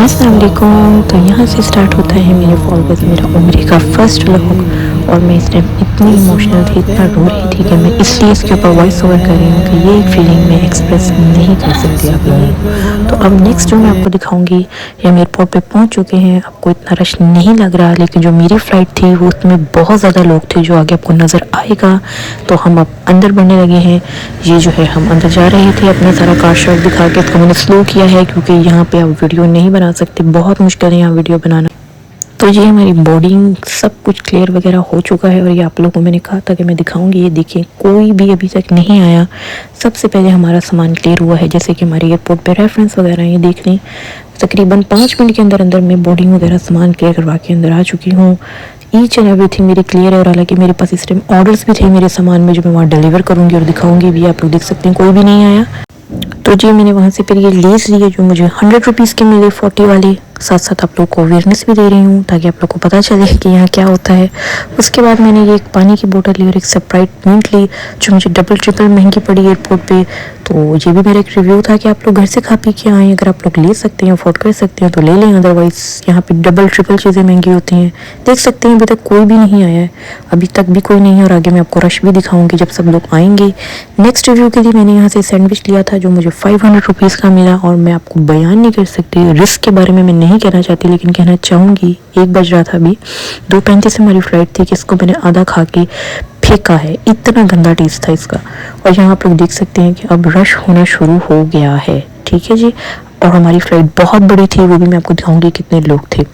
अस्सलाम वालेकुम। तो यहाँ से स्टार्ट होता है मेरे फॉलोअर्स मेरा उम्र का फर्स्ट व्लॉग। और मैं इस टाइम इतनी इमोशनल थी, इतना रो रही थी कि मैं इसलिए इसके ऊपर वॉइस ओवर कर रही हूँ कि ये एक फीलिंग मैं एक्सप्रेस नहीं कर सकती आप लोगों को। तो अब नेक्स्ट जो मैं आपको दिखाऊंगी, ये हम एयरपोर्ट पे पहुँच चुके हैं। आपको इतना रश नहीं लग रहा, लेकिन जो मेरी फ़्लाइट थी वो उसमें बहुत ज़्यादा लोग थे, जो आगे आपको नज़र आएगा। तो हम अब अंदर बढ़ने लगे हैं। ये जो है हम अंदर जा रहे थे अपना सारा कार शॉट दिखा के। इसको मैंने स्लो किया है क्योंकि यहाँ पे आप वीडियो नहीं बना सकते, बहुत मुश्किल है यहाँ वीडियो बनाना। तो ये हमारी बोर्डिंग सब कुछ क्लियर वगैरह हो चुका है और ये आप लोगों को मैंने कहा था कि मैं दिखाऊंगी। ये देखिए, कोई भी अभी तक नहीं आया। सबसे पहले हमारा सामान क्लियर हुआ है, जैसे कि हमारे एयरपोर्ट पे रेफरेंस वगैरह ये देख लें। तकरीबन 5 मिनट के अंदर अंदर मैं बोर्डिंग वगैरह सामान क्लियर करवा के अंदर आ चुकी हूँ। ईच एंड एवरीथिंग मेरी क्लियर है। और हालांकि मेरे पास इस टाइम ऑर्डर्स भी थे मेरे सामान में, जो मैं वहाँ डिलीवर करूँगी और दिखाऊँगी भी। आप लोग देख सकते हैं कोई भी नहीं आया। तो जी मैंने वहाँ से फिर ये लेस ली है जो मुझे 100 रुपीज़ की मिली, 40 वाली। साथ साथ आप लोग को अवेयरनेस भी दे रही हूँ ताकि आप लोग को पता चले कि यहाँ क्या होता है। उसके बाद मैंने ये एक पानी की बोतल ली और एक स्प्राइट मिंट ली, जो मुझे डबल ट्रिपल महंगी पड़ी एयरपोर्ट पे। तो ये भी मेरा एक रिव्यू था कि आप लोग घर से खा पी के आएँ। अगर आप लोग ले सकते हैं, अफोर्ड कर सकते हैं तो ले लें, अदरवाइज़ यहाँ पे डबल ट्रिपल चीज़ें महंगी होती हैं। देख सकते हैं अभी तक कोई भी नहीं आया है, अभी तक भी कोई नहीं है। और आगे मैं आपको रश भी दिखाऊंगी जब सब लोग आएंगे। नेक्स्ट रिव्यू के लिए मैंने यहाँ से सैंडविच लिया था जो मुझे 500 रुपीज़ का मिला। और मैं आपको बयान नहीं कर सकती, रिस्क के बारे में मैं नहीं कहना चाहती, लेकिन कहना चाहूँगी 1 बज रहा था अभी, 2:35 से हमारी फ़्लाइट थी कि इसको मैंने आधा खा के फेंका है। इतना गंदा टेस्ट था इसका। और यहाँ आप लोग देख सकते हैं कि अब रश होना शुरू हो गया है, ठीक है जी। और हमारी फ़्लाइट बहुत बड़ी थी, वो भी मैं आपको दिखाऊंगी कितने लोग थे।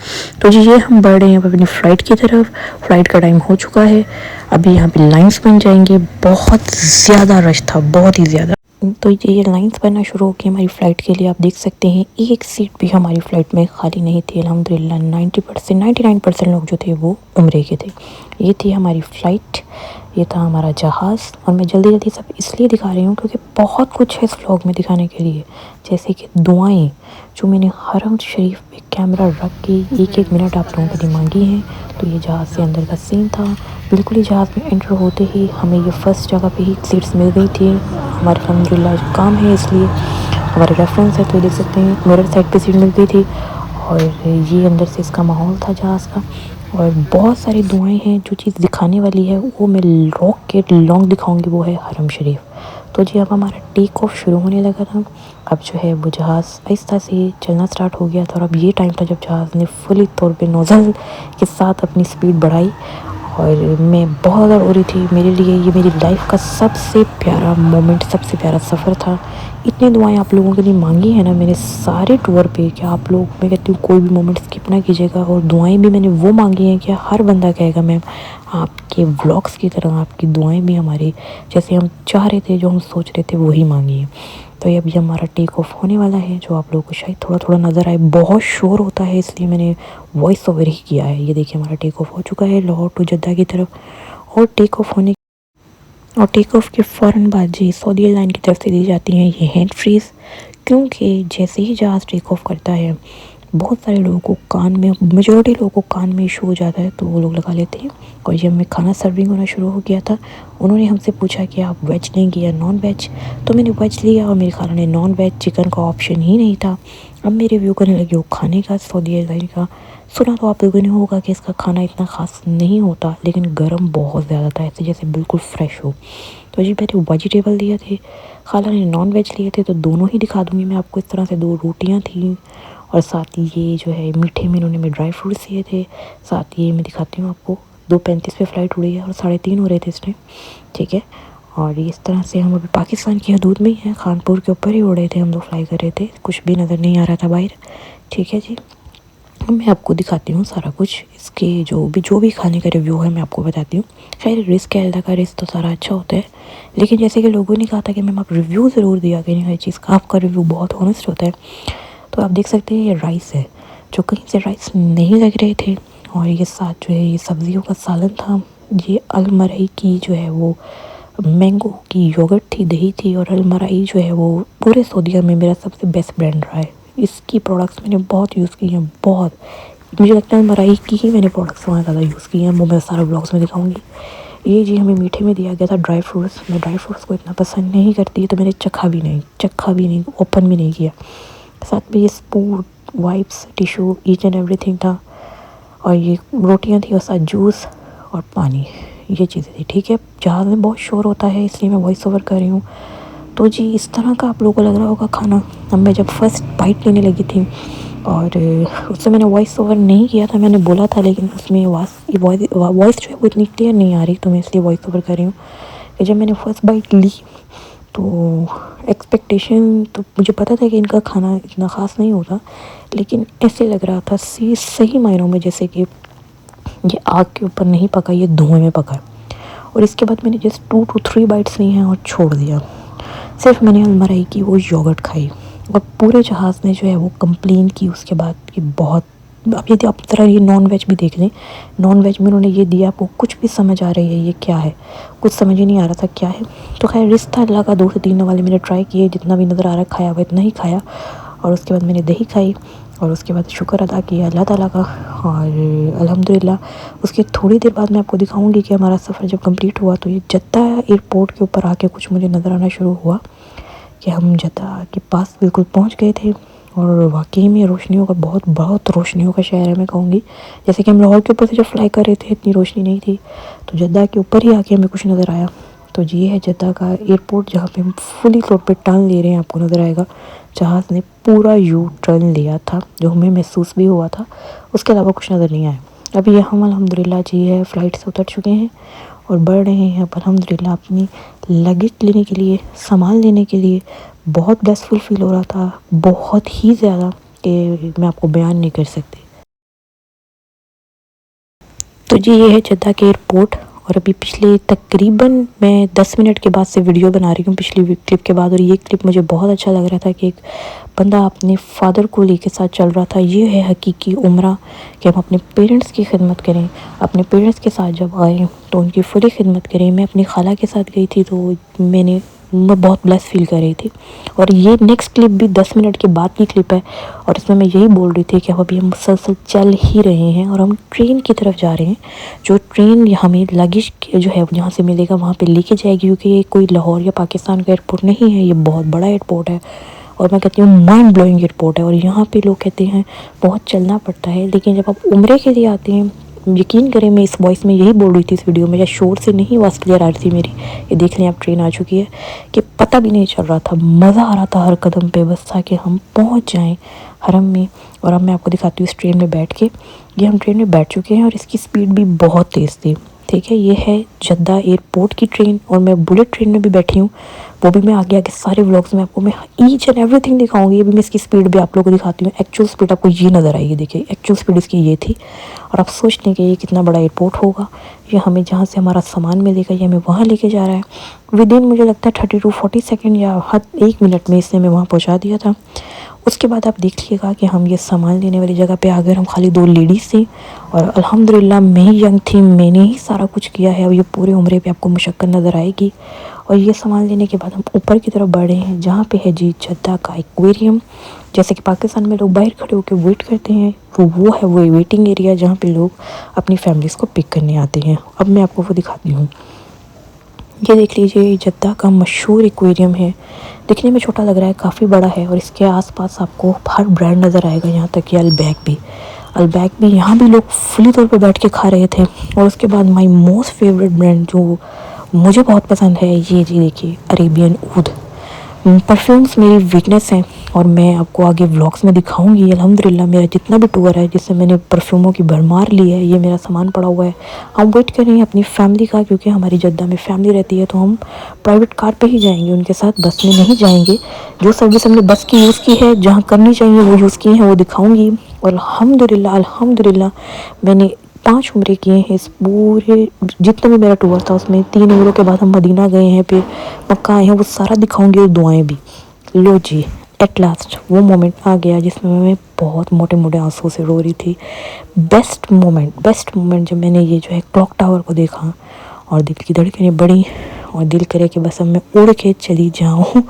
तो जी ये हम बढ़ रहे हैं अपनी फ़्लाइट की तरफ। फ़्लाइट का टाइम हो चुका है, अभी यहाँ पे लाइंस बन जाएंगी। बहुत ज़्यादा रश था, बहुत ही ज़्यादा। तो ये लाइंस बनना शुरू हो गई हमारी फ़्लाइट के लिए। आप देख सकते हैं एक सीट भी हमारी फ़्लाइट में खाली नहीं थी अल्हम्दुलिल्लाह। 99% लोग जो थे वो उम्रे के थे। ये थी हमारी फ़्लाइट, ये था हमारा जहाज़। और मैं जल्दी जल्दी सब इसलिए दिखा रही हूँ क्योंकि बहुत कुछ है इस व्लॉग में दिखाने के लिए, जैसे कि दुआएं जो मैंने हरम शरीफ पे कैमरा रख के एक एक मिनट आप लोगों के लिए मांगी हैं। तो ये जहाज़ से अंदर का सीन था। बिल्कुल ही जहाज़ में एंटर होते ही हमें ये फ़र्स्ट जगह पे ही सीट्स मिल गई थी। हमारे अल्हम्दुलिल्लाह काम है इसलिए हमारे रेफरेंस है, तो ये देख सकते हैं मिरर साइड पे सीट मिल गई थी। और ये अंदर से इसका माहौल था जहाज़ का। और बहुत सारी दुआएं हैं। जो चीज़ दिखाने वाली है वो मैं रॉक के लॉन्ग दिखाऊंगी, वो है हरम शरीफ। तो जी अब हमारा टेक ऑफ शुरू होने लगा था। अब जो है वो जहाज़ आहिस्ता से चलना स्टार्ट हो गया था। और अब ये टाइम था जब जहाज़ ने फुली तौर पे नोज़ल के साथ अपनी स्पीड बढ़ाई। और मैं बहुत ज़्यादा रो रही थी। मेरे लिए ये मेरी लाइफ का सबसे प्यारा मोमेंट, सबसे प्यारा सफ़र था। इतनी दुआएं आप लोगों के लिए मांगी है ना मैंने सारे टूर पे, कि आप लोग, मैं कहती हूँ कोई भी मोमेंट स्किप ना कीजिएगा। और दुआएं भी मैंने वो मांगी हैं कि हर बंदा कहेगा मैम आपके व्लॉग्स की तरह आपकी दुआएं भी हमारी जैसे हम चाह रहे थे, जो हम सोच रहे थे वही मांगी है। तो ये अभी हमारा टेक ऑफ होने वाला है, जो आप लोगों को शायद थोड़ा थोड़ा नज़र आए। बहुत शोर होता है इसलिए मैंने वॉइस ओवर ही किया है। ये देखिए हमारा टेक ऑफ हो चुका है लाहौर टू जद्दा की तरफ। और टेक ऑफ के फ़ौरन बाद जी सऊदी एयरलाइन की तरफ से दी जाती हैं ये हैंड फ्रीज़, क्योंकि जैसे ही जहाज़ टेक ऑफ करता है बहुत सारे लोगों को कान में, मेजॉरिटी लोगों को कान में इशू हो जाता है, तो वो लोग लगा लेते हैं। और जब मैं खाना सर्विंग होना शुरू हो गया था, उन्होंने हमसे पूछा कि आप वेज लेंगे या नॉन वेज। तो मैंने वेज लिया और मेरे खाला ने नॉन वेज। चिकन का ऑप्शन ही नहीं था। अब मेरे रिव्यू करने लगे वो खाने का, सऊदी एयरलाइन का। सुना तो आप लोगों ने होगा कि इसका खाना इतना ख़ास नहीं होता, लेकिन गर्म बहुत ज़्यादा था, ऐसे जैसे बिल्कुल फ्रेश हो। तो जी मैंने वेजिटेबल लिए थे, खाला ने नॉन वेज लिए थे। तो दोनों ही दिखा दूँगी मैं आपको। इस तरह से 2 रोटियाँ थी और साथ ही ये जो है मीठे में इन्होंने ड्राई फ्रूट्स दिए थे। साथ ही ये मैं दिखाती हूँ आपको, 2:35 पे फ़्लाइट उड़ी है और 3:30 हो रहे थे इस टाइम, ठीक है। और इस तरह से हम अभी पाकिस्तान की हदूद में ही हैं, खानपुर के ऊपर ही उड़ रहे थे हम लोग, फ्लाई कर रहे थे, कुछ भी नज़र नहीं आ रहा था बाहर, ठीक है जी। मैं आपको दिखाती हूँ सारा कुछ, इसके जो भी खाने का रिव्यू है मैं आपको बताती हूँ। खैर रिस्क है, अल्लाह का रिस्क तो सारा अच्छा होता है। लेकिन जैसे कि लोगों ने कहा था कि मैम आप रिव्यू ज़रूर दिया करें हर चीज़ का, आपका रिव्यू बहुत ऑनेस्ट होता है। तो आप देख सकते हैं ये राइस है, जो कहीं से राइस नहीं लग रहे थे। और ये साथ जो है ये सब्जियों का सालन था। ये अलमरई की जो है वो मैंगो की योगर्ट थी, दही थी। और अलमरई जो है वो पूरे सऊदीया में मेरा सबसे बेस्ट ब्रांड रहा है। इसकी प्रोडक्ट्स मैंने बहुत यूज़ की हैं, बहुत। मुझे लगता है अलमरई की ही मैंने प्रोडक्ट्स वहाँ ज़्यादा यूज़ की हैं, वो मैं सारा ब्लॉग्स में दिखाऊंगी। ये जी हमें मीठे में दिया गया था ड्राई फ्रूट्स। मैं ड्राई फ्रूट्स को इतना पसंद नहीं करती, तो मैंने चखा भी नहीं, ओपन भी नहीं किया। साथ में ये wipes, tissue, each and everything था, और ये रोटियां थी और साथ जूस और पानी, ये चीज़ें थी। ठीक है, जहाज़ में बहुत शोर होता है इसलिए मैं वॉइस ओवर कर रही हूँ। तो जी इस तरह का आप लोगों को लग रहा होगा खाना। अब मैं जब फर्स्ट बाइट लेने लगी थी, और उससे मैंने वॉइस ओवर नहीं किया था, मैंने बोला था, लेकिन उसमें वॉइस जो है वो इतनी क्लियर नहीं आ रही, तो मैं इसलिए वॉइस ओवर कर रही हूँ कि जब मैंने फर्स्ट बाइट ली तो एक्सपेक्टेशन तो मुझे पता था कि इनका खाना इतना ख़ास नहीं होता, लेकिन ऐसे लग रहा था सही मायनों में जैसे कि ये आग के ऊपर नहीं पका, ये धुएं में पका। और इसके बाद मैंने जस्ट 2 to 3 बाइट्स ली हैं और छोड़ दिया। सिर्फ मैंने अलमराई की वो योगर्ट खाई, और पूरे जहाज़ ने जो है वो कंप्लेन की उसके बाद कि बहुत, अब यदि आप तरह ये नॉन वेज भी देख लें, नॉन वेज में उन्होंने ये दिया, आपको कुछ भी समझ आ रही है ये क्या है, कुछ समझ ही नहीं आ रहा था क्या है। तो खैर रिश्ता अल्लाह का 2 से 3 वाले मैंने ट्राई किए, जितना भी नज़र आ रहा खाया हुआ इतना ही खाया, और उसके बाद मैंने दही खाई, और उसके बाद शुक्र अदा किया अल्लाह ताला का, और अल्हम्दुलिल्लाह उसके थोड़ी देर बाद मैं आपको दिखाऊंगी कि हमारा सफ़र जब कंप्लीट हुआ तो ये जद्दा एयरपोर्ट के ऊपर आके कुछ मुझे नज़र आना शुरू हुआ कि हम जद्दा के पास बिल्कुल पहुंच गए थे। और वाकई में रोशनियों का बहुत बहुत रोशनियों का शहर है, मैं कहूँगी। जैसे कि हम लाहौर के ऊपर से जब फ्लाई कर रहे थे इतनी रोशनी नहीं थी, तो जद्दा के ऊपर ही आके हमें कुछ नज़र आया। तो ये है जद्दा का एयरपोर्ट, जहाँ पे हम फुली तौर पे टर्न ले रहे हैं, आपको नज़र आएगा जहाज़ ने पूरा यू टर्न लिया था, जो हमें महसूस भी हुआ था, उसके अलावा कुछ नज़र नहीं आया। अभी हम अल्हम्दुलिल्लाह जी है फ़्लाइट से उतर चुके हैं और बढ़ रहे हैं अब अल्हम्दुलिल्लाह अपनी लगेज लेने के लिए, सामान लेने के लिए। बहुत ब्लेसफुल फ़ील हो रहा था, बहुत ही ज़्यादा, कि मैं आपको बयान नहीं कर सकती। तो जी ये है जद्दा के एयरपोर्ट, और अभी पिछले तकरीबन मैं 10 मिनट के बाद से वीडियो बना रही हूँ, पिछली क्लिप के बाद। और ये क्लिप मुझे बहुत अच्छा लग रहा था कि एक बंदा अपने फादर को लेके साथ चल रहा था। ये है हकीकी उम्रा, कि हम अपने पेरेंट्स की खिदमत करें। अपने पेरेंट्स के साथ जब आए तो उनकी फुली खिदमत करें। मैं अपनी खाला के साथ गई थी, तो मैं बहुत ब्लेस फील कर रही थी। और ये नेक्स्ट क्लिप भी 10 मिनट के बाद की क्लिप है, और इसमें मैं यही बोल रही थी कि अभी हम मुसलसल चल ही रहे हैं और हम ट्रेन की तरफ जा रहे हैं। जो ट्रेन हमें लगेज जो है जहाँ से मिलेगा वहाँ पे लेके जाएगी, क्योंकि ये कोई लाहौर या पाकिस्तान का एयरपोर्ट नहीं है, ये बहुत बड़ा एयरपोर्ट है, और मैं कहती हूँ माइंड ब्लोइंग एयरपोर्ट है। और यहाँ पे लोग कहते हैं बहुत चलना पड़ता है, लेकिन जब आप उम्रे के लिए आते हैं, यकीन करें मैं इस वॉइस में यही बोल रही थी इस वीडियो में, या शोर से नहीं आवाज़ क्लियर आ रही थी मेरी, ये देख लें आप ट्रेन आ चुकी है, कि पता भी नहीं चल रहा था, मज़ा आ रहा था हर कदम पे, बस था कि हम पहुंच जाएं हरम में। और अब मैं आपको दिखाती हूँ इस ट्रेन में बैठ के, ये हम ट्रेन में बैठ चुके हैं और इसकी स्पीड भी बहुत तेज़ थी। ठीक है, ये है जद्दा एयरपोर्ट की ट्रेन, और मैं बुलेट ट्रेन में भी बैठी हूँ, वो भी मैं आगे आगे सारे व्लॉग्स में आपको मैं ईच एंड एवरीथिंग दिखाऊंगी। अभी मैं इसकी स्पीड भी आप लोगों को दिखाती हूँ। एक्चुअल स्पीड आपको ये नज़र आएगी, देखिए एक्चुअल स्पीड इसकी ये थी। और आप सोच लें कि ये कितना बड़ा एयरपोर्ट होगा, ये हमें जहाँ से हमारा सामान मिलेगा ये हमें वहाँ लेके जा रहा है। विद इन मुझे लगता है 30 to 40 सेकेंड या हद 1 मिनट में इसने हमें वहाँ पहुँचा दिया था। उसके बाद आप देखिएगा कि हम ये सामान लेने वाली जगह पे आ गए। हम खाली 2 लेडीज़ थी, और अल्हम्दुलिल्लाह मैं ही यंग थी, मैंने ही सारा कुछ किया है। अब ये पूरे उम्रे पे आपको मुशक्कत नज़र आएगी। और ये सामान लेने के बाद हम ऊपर की तरफ बढ़े हैं, जहाँ पे है जी जद्दा का एक्वेरियम। जैसे कि पाकिस्तान में लोग बाहर खड़े होकर वेट करते हैं, वो है वो वेटिंग एरिया जहाँ पे लोग अपनी फैमिलीज़ को पिक करने आते हैं। अब मैं आपको वो दिखाती हूँ। ये देख लीजिए, जद्दा का मशहूर एक्वेरियम है। दिखने में छोटा लग रहा है, काफ़ी बड़ा है, और इसके आसपास आपको हर ब्रांड नज़र आएगा, यहाँ तक कि अलबैक भी यहाँ भी लोग फुली तौर पे बैठ के खा रहे थे। और उसके बाद माई मोस्ट फेवरेट ब्रांड जो मुझे बहुत पसंद है, ये जी देखिए अरेबियन ऊद। परफ्यूम्स मेरी वीकनेस है, और मैं आपको आगे व्लॉग्स में दिखाऊंगी। अल्हम्दुलिल्लाह मेरा जितना भी टूर है जिससे मैंने परफ्यूमों की भरमार ली है, ये मेरा सामान पड़ा हुआ है। हम वेट कर रहे हैं अपनी फैमिली का, क्योंकि हमारी जद्दा में फैमिली रहती है, तो हम प्राइवेट कार पे ही जाएंगे उनके साथ, बस में नहीं जाएंगे। जो सर्विस हमने बस की यूज़ की है, जहाँ करनी चाहिए वो यूज़ की है, वो दिखाऊँगी। और अल्हम्दुलिल्लाह मैंने 5 उम्रे किए हैं इस पूरे जितना भी मेरा टूर था उसमें। 3 उम्रों के बाद हम मदीना गए हैं, फिर मक्का आए हैं, वो सारा दिखाऊंगी, और दुआएं भी। लो जी, एट लास्ट वो मोमेंट आ गया जिसमें मैं बहुत मोटे मोटे आंसू से रो रही थी। बेस्ट मोमेंट जब मैंने ये जो है क्लॉक टावर को देखा, और दिल की धड़कनें बढ़ी, और दिल करे कि बस अब मैं उड़ के चली जाऊँ।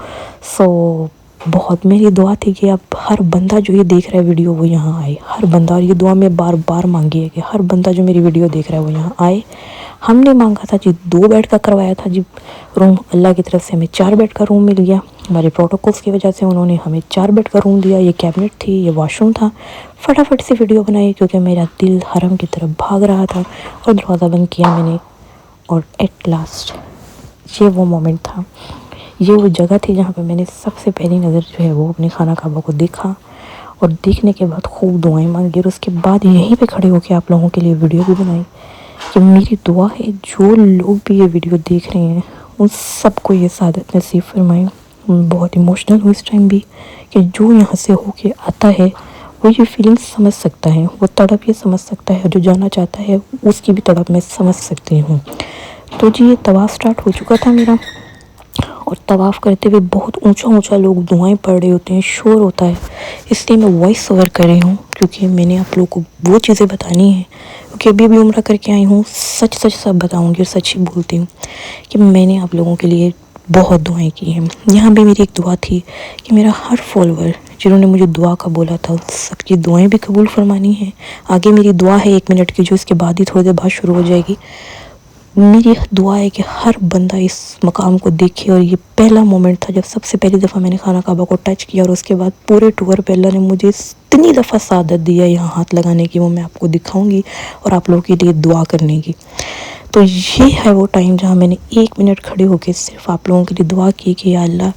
सो बहुत मेरी दुआ थी कि अब हर बंदा जो ये देख रहा है वीडियो वो यहाँ आए, हर बंदा। और ये दुआ मैं बार बार मांगी है कि हर बंदा जो मेरी वीडियो देख रहा है वो यहाँ आए। हमने मांगा था जी 2 बेड का करवाया था जी रूम, अल्लाह की तरफ से हमें 4 बेड का रूम मिल गया। हमारे प्रोटोकॉल्स की वजह से उन्होंने हमें 4 बेड का रूम दिया। ये कैबिनेट थी, ये वॉशरूम था। फटाफट से वीडियो बनाई क्योंकि मेरा दिल हरम की तरफ भाग रहा था। और दरवाज़ा बंद किया मैंने और एट लास्ट ये वो मोमेंट था, ये वो जगह थी जहाँ पे मैंने सबसे पहली नज़र जो है वो अपने खाना काबा को देखा। और देखने के बाद खूब दुआएं मांगी और उसके बाद यहीं पे खड़े होकर आप लोगों के लिए वीडियो भी बनाई कि मेरी दुआ है जो लोग भी ये वीडियो देख रहे हैं उन सबको ये सादत नसीब फरमाएं। बहुत इमोशनल हूँ इस टाइम भी कि जो यहाँ से होके आता है वो ये फीलिंग समझ सकता है, वो तड़प ये समझ सकता है, जो जाना चाहता है उसकी भी तड़प मैं समझ सकती हूँ। तो जी ये तवाफ़ स्टार्ट हो चुका था मेरा और तवाफ़ करते हुए बहुत ऊंचा ऊंचा लोग दुआएं पढ़ रहे होते हैं, शोर होता है। इसलिए मैं वॉइस ओवर कर रही हूँ क्योंकि मैंने आप लोगों को वो चीज़ें बतानी है क्योंकि अभी भी उम्रा करके आई हूँ। सच सच सब बताऊँगी और सच ही बोलती हूँ कि मैंने आप लोगों के लिए बहुत दुआएं की हैं। यहाँ भी मेरी एक दुआ थी कि मेरा हर फॉलोअर जिन्होंने मुझे दुआ का बोला था सबकी दुआएं भी कबूल फरमानी है। आगे मेरी दुआ है 1 मिनट की जो इसके बाद ही थोड़ी देर बाद शुरू हो जाएगी। मेरी दुआ है कि हर बंदा इस मकाम को देखे। और ये पहला मोमेंट था जब सबसे पहली दफ़ा मैंने खाना काबा को टच किया और उसके बाद पूरे टूर पे अल्लाह ने मुझे इतनी दफ़ा सादत दिया यहाँ हाथ लगाने की, वो मैं आपको दिखाऊंगी और आप लोगों के लिए दुआ करने की। तो ये है वो टाइम जहाँ मैंने 1 मिनट खड़े होकर सिर्फ आप लोगों के लिए दुआ की कि या अल्लाह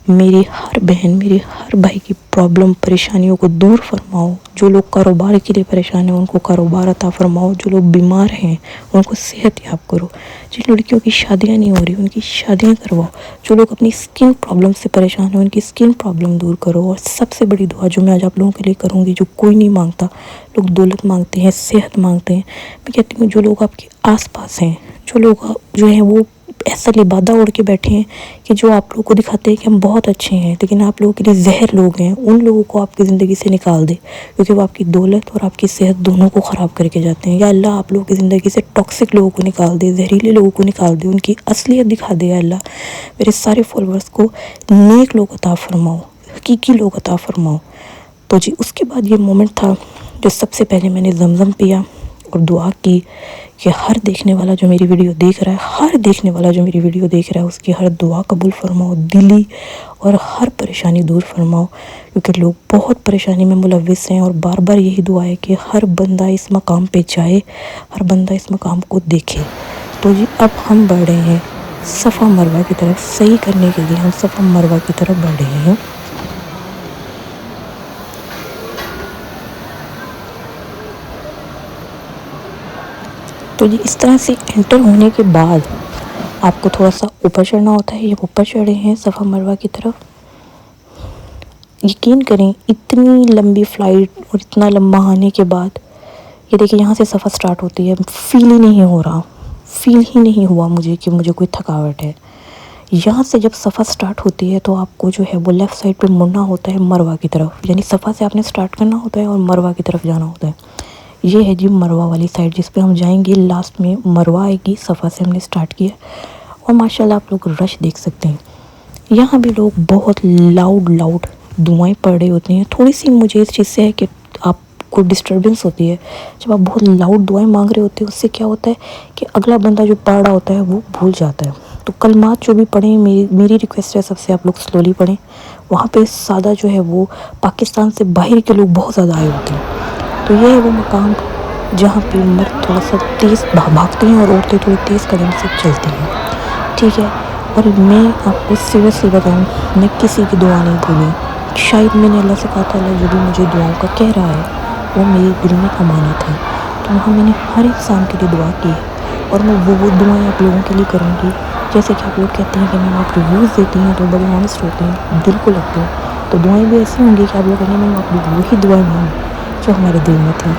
मेरी हर बहन मेरे हर भाई की प्रॉब्लम परेशानियों को दूर फरमाओ। जो लोग कारोबार के लिए परेशान हैं उनको कारोबार अता फरमाओ, जो लोग बीमार हैं उनको सेहत याब करो, जिन लड़कियों की शादियां नहीं हो रही उनकी शादियां करवाओ, जो लोग अपनी स्किन प्रॉब्लम से परेशान हैं उनकी स्किन प्रॉब्लम दूर करो। और सबसे बड़ी दुआ जो मैं आज आप लोगों के लिए करूँगी, जो कोई नहीं मांगता, लोग दौलत मांगते हैं, सेहत मांगते हैं, मैं कहती हूँ जो लोग आपके आस पास हैं, जो लोग जो हैं वो ऐसा लिबादा ओढ़ के बैठे हैं कि जो आप लोगों को दिखाते हैं कि हम बहुत अच्छे हैं लेकिन आप लोगों के लिए जहर लोग हैं, उन लोगों को आपकी ज़िंदगी से निकाल दे क्योंकि वो आपकी दौलत और आपकी सेहत दोनों को ख़राब करके जाते हैं। या अल्लाह आप लोगों की ज़िंदगी से टॉक्सिक लोगों को निकाल दे, जहरीले लोगों को निकाल दे, उनकी असलियत दिखा दे। या अल्लाह मेरे सारे फॉलोअर्स को नेक लोग अता फरमाओ, हकीकी लोग अता फरमाओ। तो जी उसके बाद ये मोमेंट था जो सबसे पहले मैंने जमज़म पिया और दुआ की कि हर देखने वाला जो मेरी वीडियो देख रहा है, हर देखने वाला जो मेरी वीडियो देख रहा है उसकी हर दुआ कबूल फरमाओ दिली और हर परेशानी दूर फरमाओ क्योंकि लोग बहुत परेशानी में मुलविस हैं। और बार बार यही दुआ है कि हर बंदा इस मकाम पे जाए, हर बंदा इस मकाम को देखे। तो जी अब हम बढ़ रहे हैं सफ़ा मरवा की तरफ, सही करने के लिए हम सफ़ा मरवा की तरफ बढ़ रहे हैं। तो जी इस तरह से एंटर होने के बाद आपको थोड़ा सा ऊपर चढ़ना होता है। ये ऊपर चढ़े हैं सफ़ा मरवा की तरफ। यकीन करें इतनी लंबी फ़्लाइट और इतना लंबा आने के बाद ये देखिए यहाँ से सफ़र स्टार्ट होती है। फील ही नहीं हो रहा, फील ही नहीं हुआ मुझे कि मुझे कोई थकावट है। यहाँ से जब सफ़र स्टार्ट होती है तो आपको जो है वो लेफ़्ट साइड पे मुड़ना होता है मरवा की तरफ, यानी सफ़ा से आपने स्टार्ट करना होता है और मरवा की तरफ जाना होता है। ये है जी मरवा वाली साइड जिस पे हम जाएंगे। लास्ट में मरवा आएगी, सफ़ा से हमने स्टार्ट किया और माशाल्लाह आप लोग रश देख सकते हैं। यहाँ भी लोग बहुत लाउड दुआएं पढ़ रहे होते हैं। थोड़ी सी मुझे इस चीज़ से है कि आपको डिस्टर्बेंस होती है जब आप बहुत लाउड दुआएं मांग रहे होते हैं। उससे क्या होता है कि अगला बंदा जो पढ़ रहा होता है वो भूल जाता है। तो कलमात जो भी पढ़ें, मेरी रिक्वेस्ट है सबसे आप लोग स्लोली पढ़ें। वहाँ पे सादा जो है वो पाकिस्तान से बाहर के लोग बहुत ज़्यादा आए होते हैं। तो ये है वो मकाम जहाँ पे मर्द थोड़ा सा तेज़ भागते हैं और औरतें थोड़ी तेज़ कदम से चलती हैं, ठीक है। और मैं आपको सीरियसली बताऊँ, मैं किसी की दुआ नहीं भूली। शायद मैंने अल्लाह से कहा था अल्लाह जो भी मुझे दुआओं का कह रहा है वो मेरे दिल में अमानत है। तो वहाँ मैंने हर इंसान के लिए दुआ की है और मैं वो दुआएँ आप लोगों के लिए करूँगी। जैसे कि आप लोग कहते हैं कि मैम आप रिव्यूज़ देती हैं तो बड़े ऑनेस्ट होते हैं, दिल को लगते हैं। तो दुआएँ भी ऐसी होंगी कि आप लोग कहेंगे मैम आप वही दुआएँ मांगी जो हमारे दिल में थी।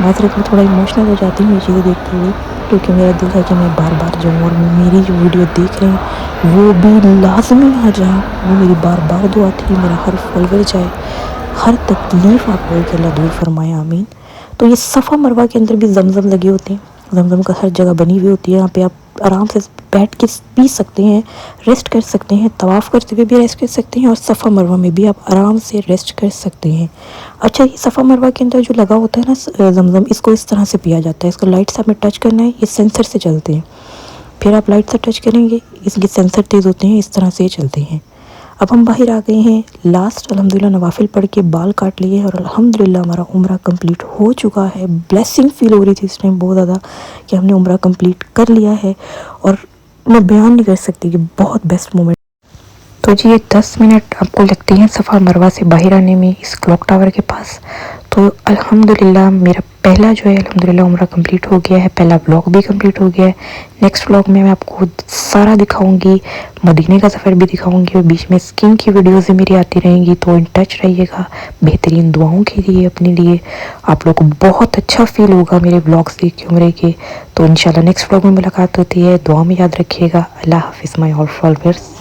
माजरत में थोड़ा इमोशनल हो जाती हूँ ये चीज़ें देखते हुए क्योंकि मेरा दिल है कि मैं बार बार जाऊँ और मेरी जो वीडियो देख रहे हैं वो भी लाजमी आ जाए। वो मेरी बार बार दुआ थी, मेरा हर फॉलोवर जाए, हर तकलीफ़ आप लोगों के अल्लाह दूर फरमाए, आमीन। तो ये सफ़ा मरवा के अंदर भी जमज़म लगे होते हैं, जमज़म का हर जगह बनी हुई होती है। यहाँ पे आप आराम से बैठ के पी सकते हैं, रेस्ट कर सकते हैं, तवाफ़ करते हुए भी रेस्ट कर सकते हैं और सफ़ा मरवा में भी आप आराम से रेस्ट कर सकते हैं। अच्छा, ये सफ़ा मरवा के अंदर जो लगा होता है ना ज़मज़म, इसको इस तरह से पिया जाता है। इसको लाइट से आपने टच करना है, ये सेंसर से चलते हैं। फिर आप लाइट से टच करेंगे, इसके सेंसर तेज़ होते हैं, इस तरह से चलते हैं। अब हम बाहर आ गए हैं लास्ट, अल्हम्दुलिल्लाह नवाफिल पढ़ के बाल काट लिए और अल्हम्दुलिल्लाह हमारा उम्रा कंप्लीट हो चुका है। ब्लेसिंग फ़ील हो रही थी इस टाइम बहुत ज़्यादा कि हमने उम्रा कंप्लीट कर लिया है और मैं बयान नहीं कर सकती कि बहुत बेस्ट मोमेंट। तो जी ये 10 मिनट आपको लगते हैं सफ़ा मरवा से बाहर आने में इस क्लॉक टावर के पास। तो अल्हम्दुलिल्लाह मेरा पहला जो है अल्हम्दुलिल्लाह उम्रा कंप्लीट हो गया है, पहला व्लॉग भी कंप्लीट हो गया है। नेक्स्ट व्लॉग में मैं आपको सारा दिखाऊंगी, मदीने का सफ़र भी दिखाऊंगी और बीच में स्किन की वीडियोज़ भी मेरी आती रहेंगी। तो इन टच रहिएगा, बेहतरीन दुआओं के लिए अपने लिए। आप लोग को बहुत अच्छा फील होगा मेरे व्लॉग्स देख के उम्रे के। तो इंशाल्लाह नेक्स्ट व्लॉग में मुलाकात होती है, दुआ में याद रखिएगा। अल्लाह हाफिज़ माय ऑल फॉलोअर्स।